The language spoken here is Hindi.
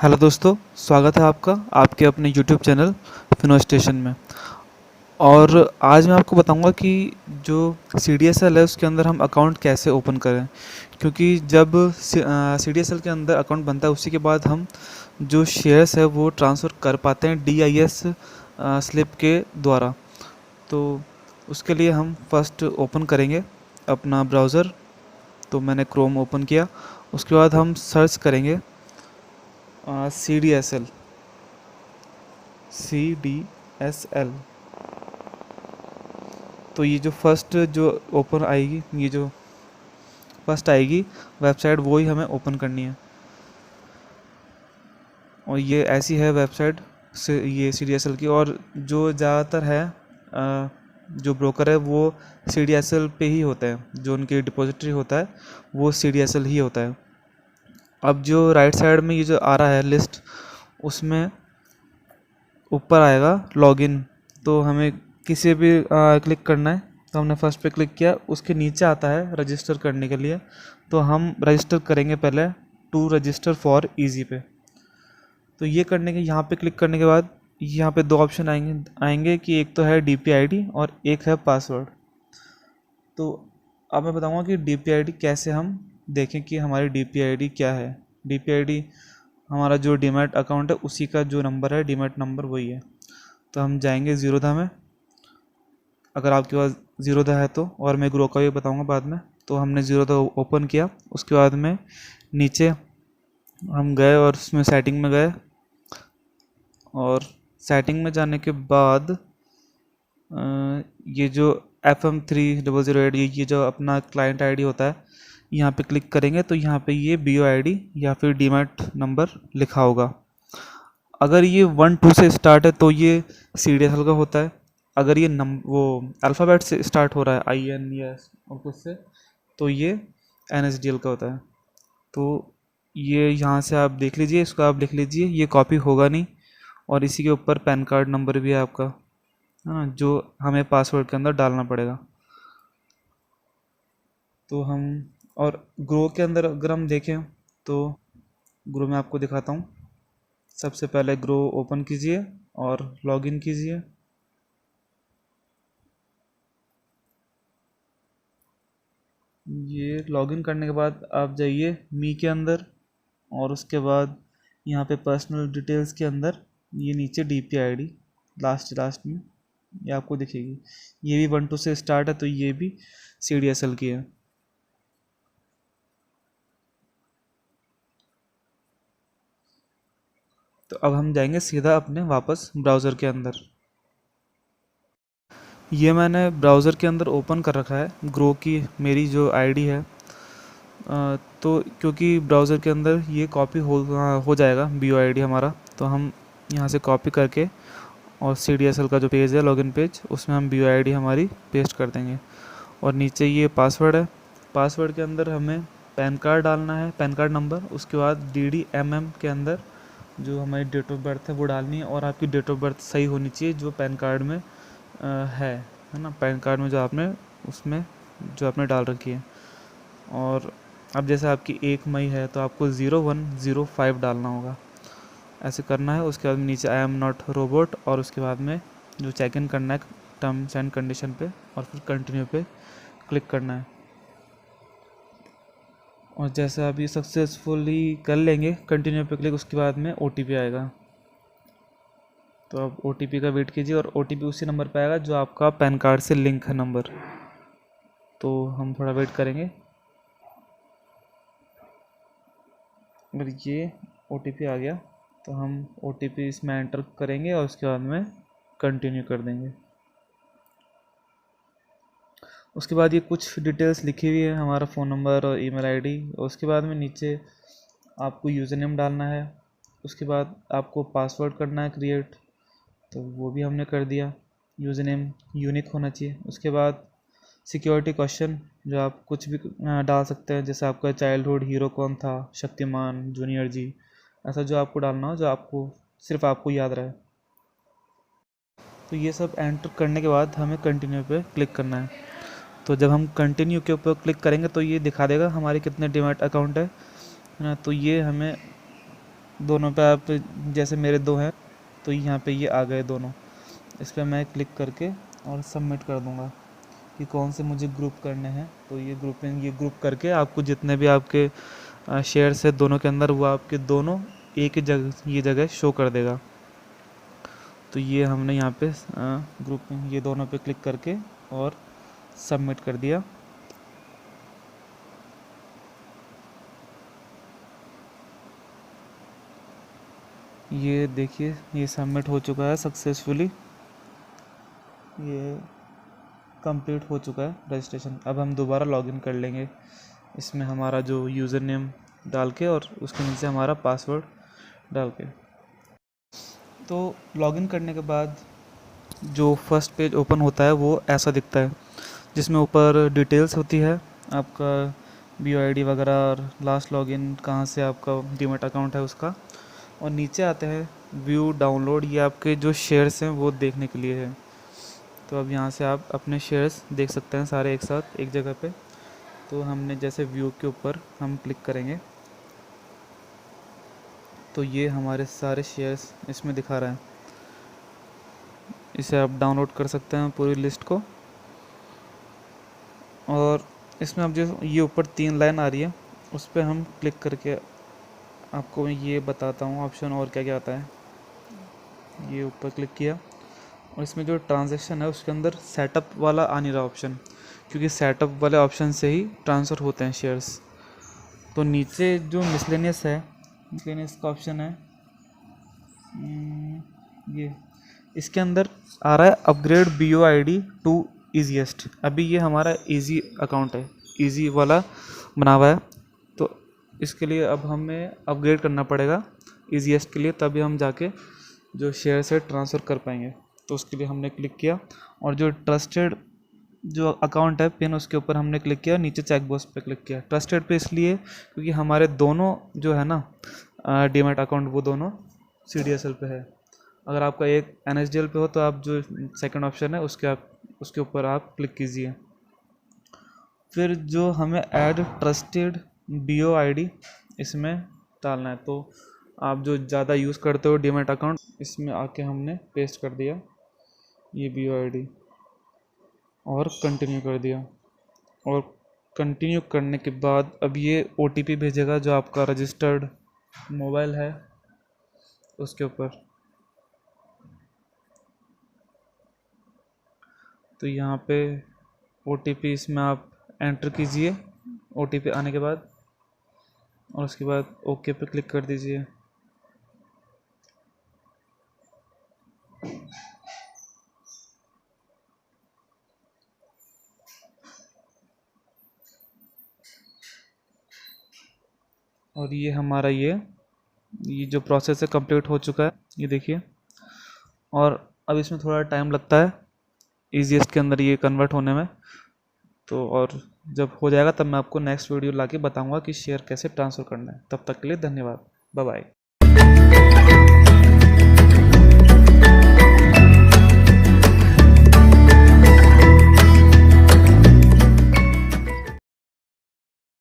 हेलो दोस्तों, स्वागत है आपका आपके अपने यूट्यूब चैनल फिनो स्टेशन में। और आज मैं आपको बताऊंगा कि जो सी डी एस एल है उसके अंदर हम अकाउंट कैसे ओपन करें। क्योंकि जब सी डी एस एल के अंदर अकाउंट बनता है उसी के बाद हम जो शेयर्स है वो ट्रांसफ़र कर पाते हैं डी आई एस स्लिप के द्वारा। तो उसके लिए हम फर्स्ट ओपन करेंगे अपना ब्राउज़र। तो मैंने क्रोम ओपन किया, उसके बाद हम सर्च करेंगे C D S L CDSL। तो ये जो फर्स्ट जो ओपन आएगी, ये जो फर्स्ट आएगी वेबसाइट वो ही हमें ओपन करनी है। और ये ऐसी है वेबसाइट से ये CDSL की। और जो ज़्यादातर है जो ब्रोकर है वो CDSL पे ही होता है, जो उनकी डिपॉजिटरी होता है वो CDSL ही होता है। अब जो राइट साइड में ये जो आ रहा है लिस्ट, उसमें ऊपर आएगा लॉगिन। तो हमें किसी भी क्लिक करना है। तो हमने फर्स्ट पे क्लिक किया, उसके नीचे आता है रजिस्टर करने के लिए। तो हम रजिस्टर करेंगे पहले टू रजिस्टर फॉर इजी पे। तो ये करने के यहाँ पे क्लिक करने के बाद यहाँ पे दो ऑप्शन आएंगे कि एक तो है DPID और एक है पासवर्ड। तो अब मैं बताऊँगा कि DPID कैसे हम देखें कि हमारी DPID क्या है। DPID हमारा जो डीमैट अकाउंट है उसी का जो नंबर है, डीमैट नंबर वही है। तो हम जाएंगे ज़ीरोधा में, अगर आपके पास ज़ीरोधा है तो। और मैं ग्रो का भी बताऊंगा बाद में। तो हमने ज़ीरोधा ओपन किया, उसके बाद में नीचे हम गए और उसमें सेटिंग में गए। और सेटिंग में जाने के बाद ये जो FM3008 ये जो अपना क्लाइंट आईडी होता है, यहाँ पे क्लिक करेंगे तो यहाँ पे ये BOID या फिर डीमैट नंबर लिखा होगा। अगर ये 1 2 से स्टार्ट है तो ये CDSL का होता है। अगर ये वो अल्फ़ाबेट से स्टार्ट हो रहा है IN या और कुछ से, तो ये NSDL का होता है। तो ये यहाँ से आप देख लीजिए, इसको आप लिख लीजिए, ये कॉपी होगा नहीं। और इसी के ऊपर पैन कार्ड नंबर भी है आपका, है ना, जो हमें पासवर्ड के अंदर डालना पड़ेगा। तो हम और ग्रो के अंदर अगर हम देखें तो ग्रो में आपको दिखाता हूँ। सबसे पहले ग्रो ओपन कीजिए और लॉगिन कीजिए। ये लॉगिन करने के बाद आप जाइए मी के अंदर, और उसके बाद यहाँ पे पर्सनल डिटेल्स के अंदर ये नीचे DPID लास्ट में ये आपको दिखेगी। ये भी 1 2 से स्टार्ट है तो ये भी CDSL की है। तो अब हम जाएंगे सीधा अपने वापस ब्राउज़र के अंदर। ये मैंने ब्राउज़र के अंदर ओपन कर रखा है ग्रो की मेरी जो आईडी है। तो क्योंकि ब्राउज़र के अंदर ये कॉपी हो जाएगा BOID हमारा, तो हम यहाँ से कॉपी करके और CDSL का जो पेज है लॉगिन पेज, उसमें हम BOID हमारी पेस्ट कर देंगे। और नीचे ये पासवर्ड है। पासवर्ड के अंदर हमें पैन कार्ड डालना है, पैन कार्ड नंबर। उसके बाद DDMM के अंदर जो हमारी डेट ऑफ बर्थ है वो डालनी है। और आपकी डेट ऑफ बर्थ सही होनी चाहिए जो पैन कार्ड में है ना, पैन कार्ड में जो आपने उसमें जो आपने डाल रखी है। और अब जैसे आपकी 1 मई है तो आपको 0105 डालना होगा, ऐसे करना है। उसके बाद नीचे आई एम नॉट रोबोट, और उसके बाद में जो चेक इन करना है टर्म्स एंड कंडीशन पे, और फिर कंटिन्यू पे क्लिक करना है। और जैसे आप ये सक्सेसफुली कर लेंगे कंटिन्यू पे क्लिक, उसके बाद में OTP आएगा। तो आप OTP का वेट कीजिए, और OTP उसी नंबर पे आएगा जो आपका पैन कार्ड से लिंक है नंबर। तो हम थोड़ा वेट करेंगे। अगर ये OTP आ गया तो हम OTP इसमें एंटर करेंगे और उसके बाद में कंटिन्यू कर देंगे। उसके बाद ये कुछ डिटेल्स लिखी हुई है, हमारा फ़ोन नंबर और ईमेल आईडी। उसके बाद में नीचे आपको यूज़र नेम डालना है। उसके बाद आपको पासवर्ड करना है क्रिएट, तो वो भी हमने कर दिया। यूज़र नेम यूनिक होना चाहिए। उसके बाद सिक्योरिटी क्वेश्चन जो आप कुछ भी डाल सकते हैं, जैसे आपका चाइल्डहुड हीरो कौन था, शक्तिमान, जूनियर जी, ऐसा जो आपको डालना हो जो आपको सिर्फ आपको याद रहे। तो ये सब एंटर करने के बाद हमें कंटिन्यू पे क्लिक करना है। तो जब हम कंटिन्यू के ऊपर क्लिक करेंगे तो ये दिखा देगा हमारे कितने डीमैट अकाउंट है ना। तो ये हमें दोनों पे आप, जैसे मेरे दो हैं तो यहाँ पे ये आ गए दोनों। इस पर मैं क्लिक करके और सबमिट कर दूँगा कि कौन से मुझे ग्रुप करने हैं। तो ये ग्रुप करके आपको जितने भी आपके शेयर्स है दोनों के अंदर, वो आपके दोनों एक ही जगह ये जगह शो कर देगा। तो ये हमने यहाँ पे ग्रुप में ये दोनों पे क्लिक करके और सबमिट कर दिया। ये देखिए ये सबमिट हो चुका है सक्सेसफुली, ये कंप्लीट हो चुका है रजिस्ट्रेशन। अब हम दोबारा लॉगिन कर लेंगे इसमें हमारा जो यूज़र नेम डाल के और उसके नीचे हमारा पासवर्ड डाल के। तो लॉगिन करने के बाद जो फर्स्ट पेज ओपन होता है वो ऐसा दिखता है, जिसमें ऊपर डिटेल्स होती है आपका BOID वगैरह और लास्ट लॉगिन कहाँ से आपका डीमैट अकाउंट है उसका। और नीचे आते हैं व्यू डाउनलोड, ये आपके जो शेयर्स हैं वो देखने के लिए है। तो अब यहाँ से आप अपने शेयर्स देख सकते हैं सारे एक साथ एक जगह पे। तो हमने जैसे व्यू के ऊपर हम क्लिक करेंगे तो ये हमारे सारे शेयर्स इसमें दिखा रहा है। इसे आप डाउनलोड कर सकते हैं पूरी लिस्ट को। और इसमें अब जो ये ऊपर 3 लाइन आ रही है उस पर हम क्लिक करके आपको ये बताता हूँ ऑप्शन और क्या क्या आता है। ये ऊपर क्लिक किया और इसमें जो ट्रांजैक्शन है उसके अंदर सेटअप वाला आ नहीं रहा ऑप्शन, क्योंकि सेटअप वाले ऑप्शन से ही ट्रांसफ़र होते हैं शेयर्स। तो नीचे जो मिसलेनियस है, मिसलेनियस का ऑप्शन है ये, इसके अंदर आ रहा है अपग्रेड BOID टू ईजीएस्ट। अभी ये हमारा ईजी अकाउंट है, ईजी वाला बना हुआ है। तो इसके लिए अब हमें अपग्रेड करना पड़ेगा ईजीएस्ट के लिए, तभी हम जाके जो शेयर से ट्रांसफ़र कर पाएंगे। तो उसके लिए हमने क्लिक किया और जो ट्रस्टेड जो अकाउंट है पिन उसके ऊपर हमने क्लिक किया, नीचे चेक बॉक्स पे क्लिक किया। ट्रस्टेड पे इसलिए क्योंकि हमारे दोनों जो है ना डीमैट अकाउंट वो दोनों CDSL पे है। अगर आपका एक NSDL पे हो तो आप जो सेकंड ऑप्शन है उसके ऊपर आप क्लिक कीजिए। फिर जो हमें ऐड ट्रस्टेड BOID इसमें डालना है। तो आप जो ज़्यादा यूज़ करते हो डीमैट अकाउंट, इसमें आके हमने पेस्ट कर दिया ये BOID और कंटिन्यू कर दिया। और कंटिन्यू करने के बाद अब ये OTP भेजेगा जो आपका रजिस्टर्ड मोबाइल है उसके ऊपर। तो यहाँ पे OTP इसमें आप एंटर कीजिए OTP आने के बाद, और उसके बाद ओके पे क्लिक कर दीजिए। और ये हमारा ये जो प्रोसेस है कंप्लीट हो चुका है, ये देखिए। और अब इसमें थोड़ा टाइम लगता है ईजीएस के अंदर ये कन्वर्ट होने में। तो और जब हो जाएगा तब मैं आपको नेक्स्ट वीडियो लाके बताऊंगा कि शेयर कैसे ट्रांसफ़र करना है। तब तक के लिए धन्यवाद, बाय बाय।